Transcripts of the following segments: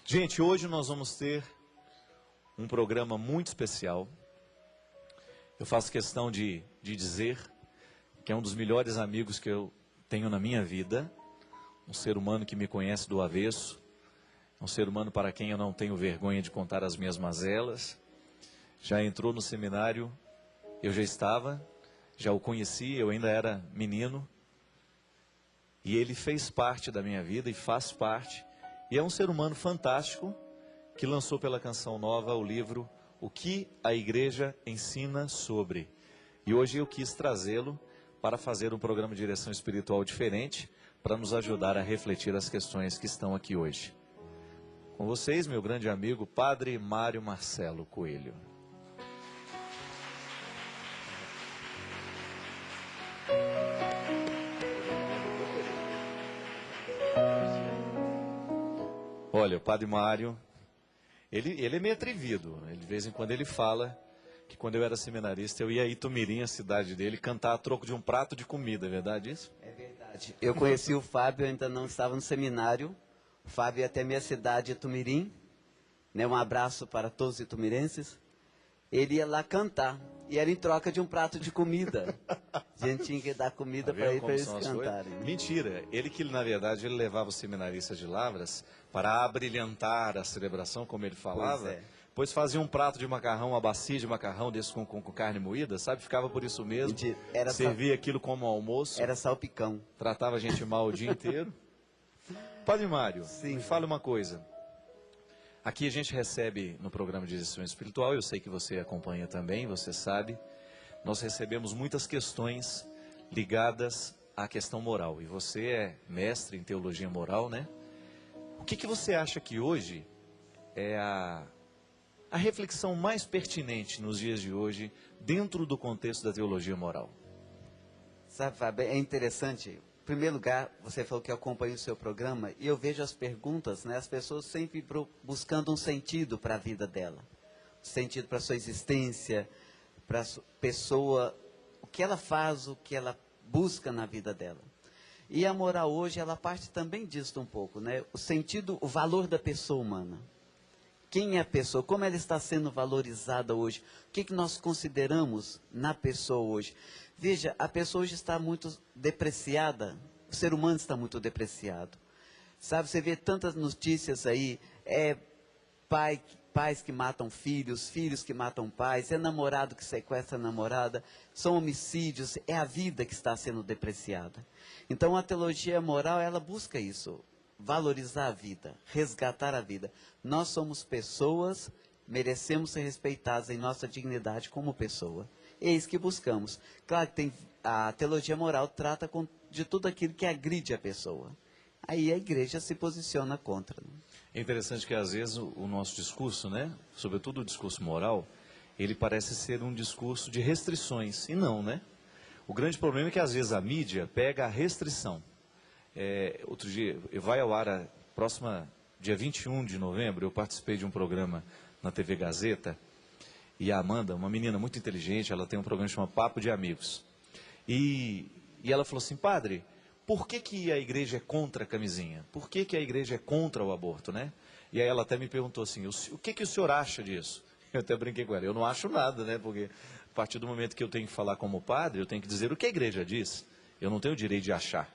Gente, hoje nós vamos ter um programa muito especial. Eu faço questão de dizer que é um dos melhores amigos que eu tenho na minha vida. Um ser humano que me conhece do avesso. Um ser humano para quem eu não tenho vergonha de contar as minhas mazelas. Já entrou no seminário, eu já estava, já o conheci, eu ainda era menino. E ele fez parte da minha vida e faz parte. E é um ser humano fantástico que lançou pela Canção Nova o livro O que a Igreja Ensina Sobre. E hoje eu quis trazê-lo para fazer um programa de direção espiritual diferente, para nos ajudar a refletir as questões que estão aqui hoje. Com vocês, meu grande amigo, Padre Mário Marcelo Coelho. Olha, o Padre Mário, ele é meio atrevido. De vez em quando ele fala que quando eu era seminarista eu ia a Itumirim, a cidade dele, cantar a troco de um prato de comida, é verdade isso? É verdade. Eu conheci o Fábio, eu ainda não estava no seminário. O Fábio ia até minha cidade, Itumirim. Né, um abraço para todos os itumirenses. Ele ia lá cantar. E era em troca de um prato de comida. A gente tinha que dar comida para eles cantarem. Né? Mentira. Ele que, na verdade, ele levava os seminaristas de Lavras para abrilhantar a celebração, como ele falava. Pois fazia um prato de macarrão, uma bacia de macarrão desse com carne moída, sabe? Ficava por isso mesmo. Servia aquilo como almoço. Era salpicão. Tratava a gente mal o dia inteiro. Padre Mário, me fala uma coisa. Aqui a gente recebe no programa de direção espiritual, eu sei que você acompanha também, você sabe, nós recebemos muitas questões ligadas à questão moral. E você é mestre em teologia moral, né? O que você acha que hoje é a reflexão mais pertinente nos dias de hoje, dentro do contexto da teologia moral? Sabe, Fábio, é interessante. Em primeiro lugar, você falou que acompanha o seu programa, e eu vejo as perguntas, né, as pessoas sempre buscando um sentido para a vida dela. Um sentido para a sua existência, para a pessoa, o que ela faz, o que ela busca na vida dela. E a moral hoje, ela parte também disso um pouco, né? O sentido, o valor da pessoa humana. Quem é a pessoa? Como ela está sendo valorizada hoje? O que nós consideramos na pessoa hoje? Veja, a pessoa hoje está muito depreciada. O ser humano está muito depreciado. Sabe, você vê tantas notícias aí. Pais que matam filhos, filhos que matam pais. É namorado que sequestra a namorada. São homicídios. É a vida que está sendo depreciada. Então a teologia moral, ela busca isso. Valorizar a vida, resgatar a vida. Nós somos pessoas, merecemos ser respeitados em nossa dignidade como pessoa. Eis que buscamos. Claro que a teologia moral trata de tudo aquilo que agride a pessoa. Aí a igreja se posiciona contra. Né? É interessante que às vezes o nosso discurso, né, sobretudo o discurso moral, ele parece ser um discurso de restrições. E não, né? O grande problema é que às vezes a mídia pega a restrição. Outro dia, vai ao ar, dia 21 de novembro, eu participei de um programa na TV Gazeta, e a Amanda, uma menina muito inteligente, ela tem um programa chamado Papo de Amigos. E ela falou assim, padre, por que a igreja é contra a camisinha? Por que a igreja é contra o aborto, né? E aí ela até me perguntou assim, o que o senhor acha disso? Eu até brinquei com ela, eu não acho nada, né? Porque a partir do momento que eu tenho que falar como padre, eu tenho que dizer o que a igreja diz. Eu não tenho o direito de achar.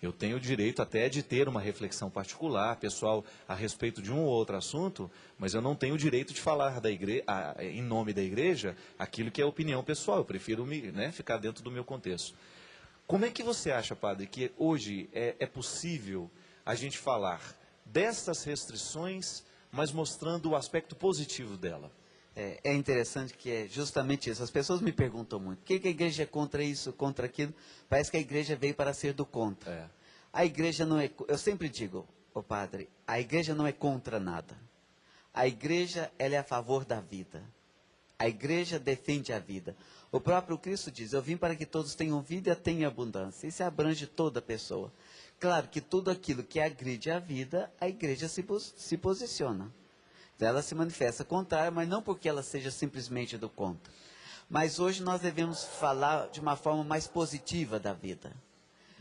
Eu tenho o direito até de ter uma reflexão particular, pessoal, a respeito de um ou outro assunto, mas eu não tenho o direito de falar em nome da igreja aquilo que é opinião pessoal. Eu prefiro ficar dentro do meu contexto. Como é que você acha, padre, que hoje é possível a gente falar dessas restrições, mas mostrando o aspecto positivo dela? É interessante que é justamente isso. As pessoas me perguntam muito, por que a igreja é contra isso, contra aquilo? Parece que a igreja veio para ser do contra. A igreja não é... Eu sempre digo, padre, a igreja não é contra nada. A igreja, ela é a favor da vida. A igreja defende a vida. O próprio Cristo diz, eu vim para que todos tenham vida e a tenham abundância. Isso abrange toda pessoa. Claro que tudo aquilo que agride a vida, a igreja se posiciona. Ela se manifesta contrária, mas não porque ela seja simplesmente do contra. Mas hoje nós devemos falar de uma forma mais positiva da vida.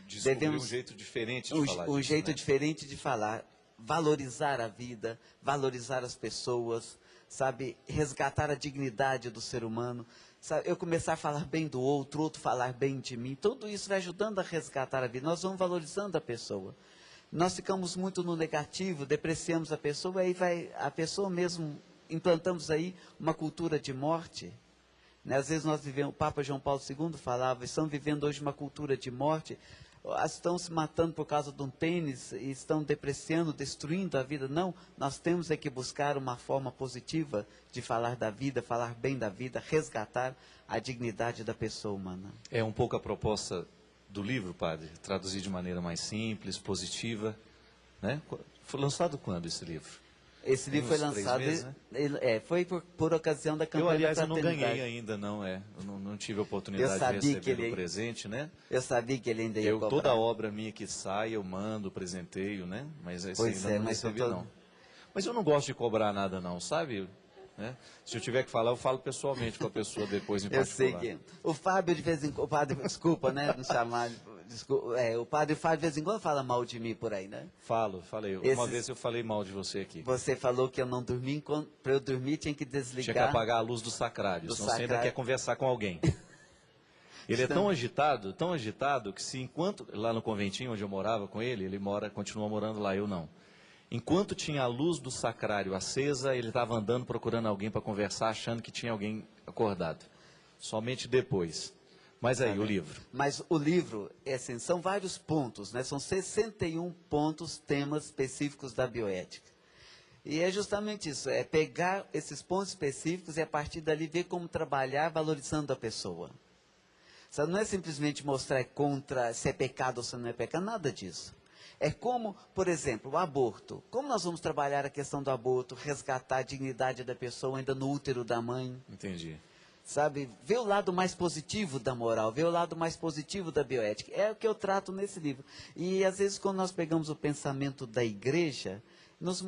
Descobrir um jeito diferente de falar disso, jeito diferente de falar. valorizar a vida, valorizar as pessoas, sabe, resgatar a dignidade do ser humano, sabe, eu começar a falar bem do outro, outro falar bem de mim, tudo isso vai ajudando a resgatar a vida, nós vamos valorizando a pessoa. Nós ficamos muito no negativo, depreciamos a pessoa, aí vai a pessoa mesmo, implantamos aí uma cultura de morte. Né? Às vezes nós vivemos, o Papa João Paulo II falava, estamos vivendo hoje uma cultura de morte, estão se matando por causa de um tênis, e estão depreciando, destruindo a vida. Não, nós temos é que buscar uma forma positiva de falar da vida, falar bem da vida, resgatar a dignidade da pessoa humana. É um pouco a proposta do livro, padre, traduzir de maneira mais simples, positiva, né? Foi lançado quando esse livro? Esse livro foi lançado, meses, né? Foi por ocasião da campanha aliás, da eu não fraternidade. ganhei ainda, não, Eu não tive a oportunidade de receber o presente, né? Eu sabia que ele ainda ia cobrar. Toda obra minha que sai, eu mando, presenteio, né? Mas esse ainda não recebi, não. Mas eu não gosto de cobrar nada, não, sabe? Né? Se eu tiver que falar, eu falo pessoalmente com a pessoa depois em particular. Eu sei que... O Fábio, de vez em quando... Desculpa, né? Não chamar... o padre Fábio, de vez em quando, fala mal de mim por aí, né? Falei. Uma vez eu falei mal de você aqui. Você falou que eu não dormi, para eu dormir tinha que desligar... Tinha que apagar a luz do sacrário, senão você ainda quer conversar com alguém. Ele é tão agitado, que se enquanto... Lá no conventinho onde eu morava com ele, continua morando lá, eu não. Enquanto tinha a luz do sacrário acesa, ele estava andando procurando alguém para conversar, achando que tinha alguém acordado. Somente depois. Mas aí, o livro. Mas o livro, assim, são vários pontos, né? São 61 pontos, temas específicos da bioética. E é justamente isso, é pegar esses pontos específicos e a partir dali ver como trabalhar valorizando a pessoa. Sabe, não é simplesmente mostrar se é pecado ou se não é pecado, nada disso. É como, por exemplo, o aborto. Como nós vamos trabalhar a questão do aborto, resgatar a dignidade da pessoa ainda no útero da mãe? Entendi. Sabe, ver o lado mais positivo da moral, ver o lado mais positivo da bioética. É o que eu trato nesse livro. E às vezes quando nós pegamos o pensamento da igreja, nós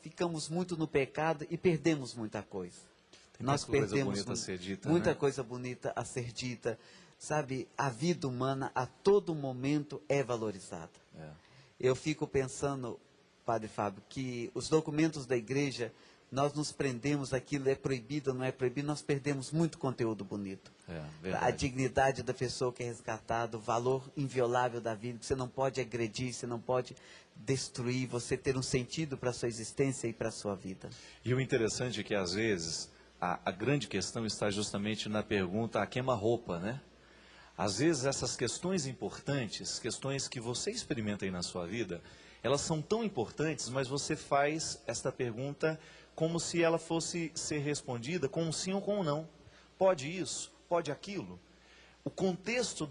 ficamos muito no pecado e perdemos muita coisa. Nós perdemos muita coisa bonita a ser dita. Sabe, a vida humana a todo momento é valorizada. Eu fico pensando, Padre Fábio, que os documentos da igreja, nós nos prendemos, aquilo é proibido, não é proibido, nós perdemos muito conteúdo bonito. A dignidade da pessoa que é resgatada, o valor inviolável da vida, que você não pode agredir, você não pode destruir, você ter um sentido para a sua existência e para a sua vida. E o interessante é que, às vezes, a grande questão está justamente na pergunta a queima-roupa, né? Às vezes essas questões importantes, questões que você experimenta aí na sua vida, elas são tão importantes, mas você faz esta pergunta como se ela fosse ser respondida com um sim ou com um não. Pode isso? Pode aquilo? O contexto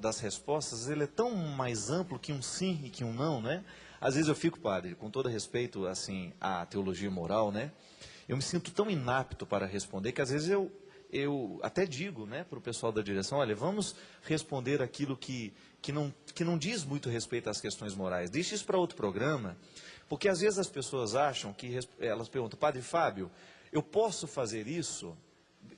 das respostas, ele é tão mais amplo que um sim e que um não, né? Às vezes eu fico, padre, com todo respeito assim, à teologia moral, né? Eu me sinto tão inapto para responder que às vezes eu até digo, né, para o pessoal da direção, olha, vamos responder aquilo que não diz muito respeito às questões morais. Deixe isso para outro programa, porque às vezes as pessoas acham que, elas perguntam, Padre Fábio, eu posso fazer isso?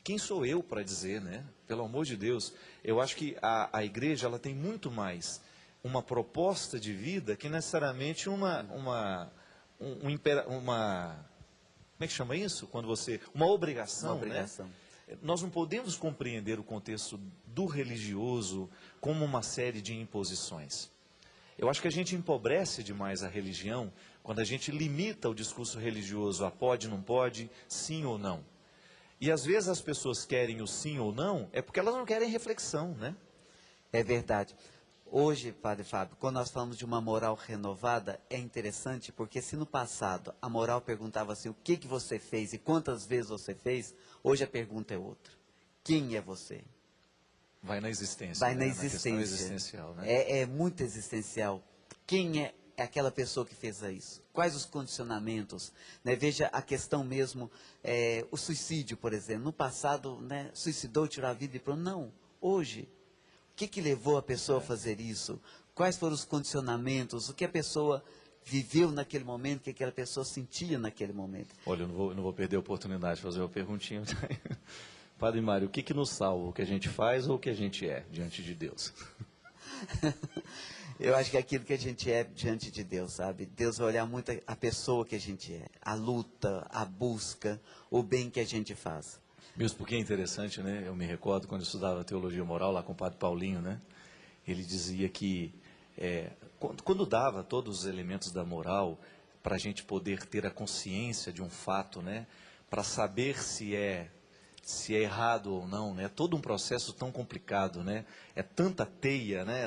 Quem sou eu para dizer, né? Pelo amor de Deus, eu acho que a igreja ela tem muito mais uma proposta de vida que necessariamente como é que chama isso? Uma obrigação, uma obrigação. Né? Nós não podemos compreender o contexto do religioso como uma série de imposições. Eu acho que a gente empobrece demais a religião quando a gente limita o discurso religioso a pode, não pode, sim ou não. E às vezes as pessoas querem o sim ou não, é porque elas não querem reflexão, né? É verdade. Hoje, Padre Fábio, quando nós falamos de uma moral renovada, é interessante porque se no passado a moral perguntava assim, o que você fez e quantas vezes você fez, hoje a pergunta é outra. Quem é você? Vai na existência. Vai na né? existência. Na existencial, né? É muito existencial. Quem é aquela pessoa que fez isso? Quais os condicionamentos? Né? Veja a questão mesmo, o suicídio, por exemplo. No passado, né, suicidou, tirou a vida e pronto. Não, hoje... O que levou a pessoa a fazer isso? Quais foram os condicionamentos? O que a pessoa viveu naquele momento? O que aquela pessoa sentia naquele momento? Olha, eu não vou perder a oportunidade de fazer uma perguntinha. Padre Mário, o que nos salva? O que a gente faz ou o que a gente é diante de Deus? Eu acho que é aquilo que a gente é diante de Deus, sabe? Deus vai olhar muito a pessoa que a gente é, a luta, a busca, o bem que a gente faz. Mesmo porque é interessante, né? Eu me recordo quando eu estudava teologia moral lá com o padre Paulinho, né? Ele dizia que quando dava todos os elementos da moral para a gente poder ter a consciência de um fato, né? Para saber se é errado ou não, né? É todo um processo tão complicado, né? É tanta teia, né?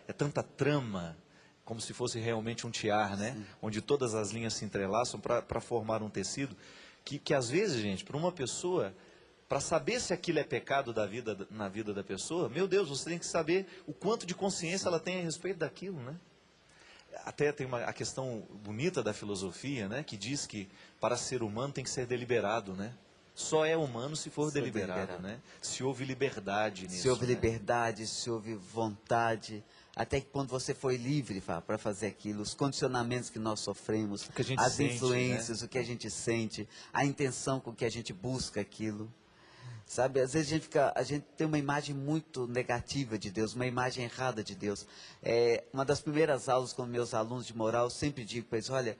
É tanta trama, como se fosse realmente um tiar, né? Sim. Onde todas as linhas se entrelaçam para formar um tecido, que às vezes, gente, para uma pessoa, para saber se aquilo é pecado na vida da pessoa, meu Deus, você tem que saber o quanto de consciência ela tem a respeito daquilo, né? Até tem a questão bonita da filosofia, né? Que diz que para ser humano tem que ser deliberado, né? Só é humano se for deliberado, né? Se houve liberdade nisso. Se houve né? liberdade, se houve vontade, até que quando você foi livre para fazer aquilo, os condicionamentos que nós sofremos, as sente, influências, né? o que a gente sente, a intenção com que a gente busca aquilo. Sabe, às vezes a gente tem uma imagem muito negativa de Deus, uma imagem errada de Deus. Uma das primeiras aulas com meus alunos de moral, eu sempre digo para eles, olha,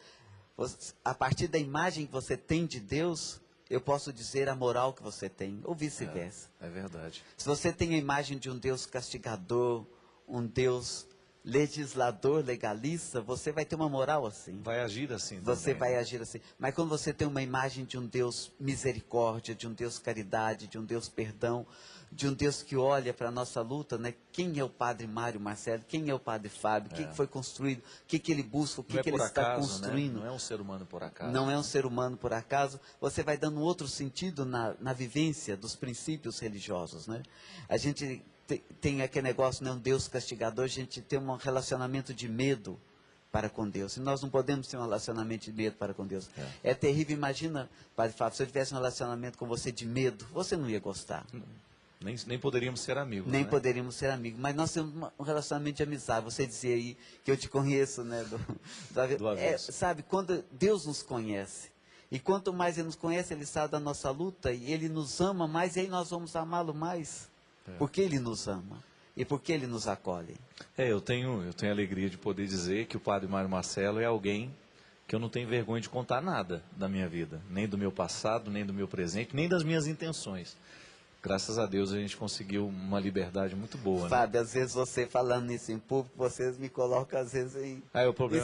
a partir da imagem que você tem de Deus, eu posso dizer a moral que você tem, ou vice-versa. É verdade. Se você tem a imagem de um Deus castigador, um Deus legislador, legalista, você vai ter uma moral assim. Vai agir assim Você também, vai né? agir assim. Mas quando você tem uma imagem de um Deus misericórdia, de um Deus caridade, de um Deus perdão, de um Deus que olha para a nossa luta, né? Quem é o Padre Mário Marcelo? Quem é o Padre Fábio? O que foi construído? O que ele busca? O que ele está construindo? Né? Não é um ser humano por acaso. Não é um ser humano por acaso. Você vai dando outro sentido na vivência dos princípios religiosos, né? A gente tem aquele negócio, né? Um Deus castigador, a gente tem um relacionamento de medo para com Deus. E nós não podemos ter um relacionamento de medo para com Deus. É terrível. Imagina, Padre Fábio, se eu tivesse um relacionamento com você de medo, você não ia gostar. Nem poderíamos ser amigos. Nem né? poderíamos ser amigos. Mas nós temos um relacionamento de amizade. Você dizia aí que eu te conheço, né? Do avesso. Sabe, quando Deus nos conhece, e quanto mais Ele nos conhece, Ele sabe da nossa luta, e Ele nos ama mais, e aí nós vamos amá-lo mais. Porque Ele nos ama. E porque Ele nos acolhe. Eu tenho a alegria de poder dizer que o Padre Mário Marcelo é alguém que eu não tenho vergonha de contar nada da minha vida. Nem do meu passado, nem do meu presente, nem das minhas intenções. Graças a Deus a gente conseguiu uma liberdade muito boa. Fábio, às vezes você falando isso em público, vocês me colocam às vezes em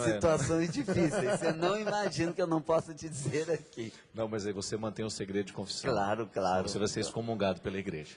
situações difíceis. Você não imagina que eu não posso te dizer aqui. Não, mas aí você mantém o segredo de confissão. Claro, claro. Você vai ser excomungado pela igreja.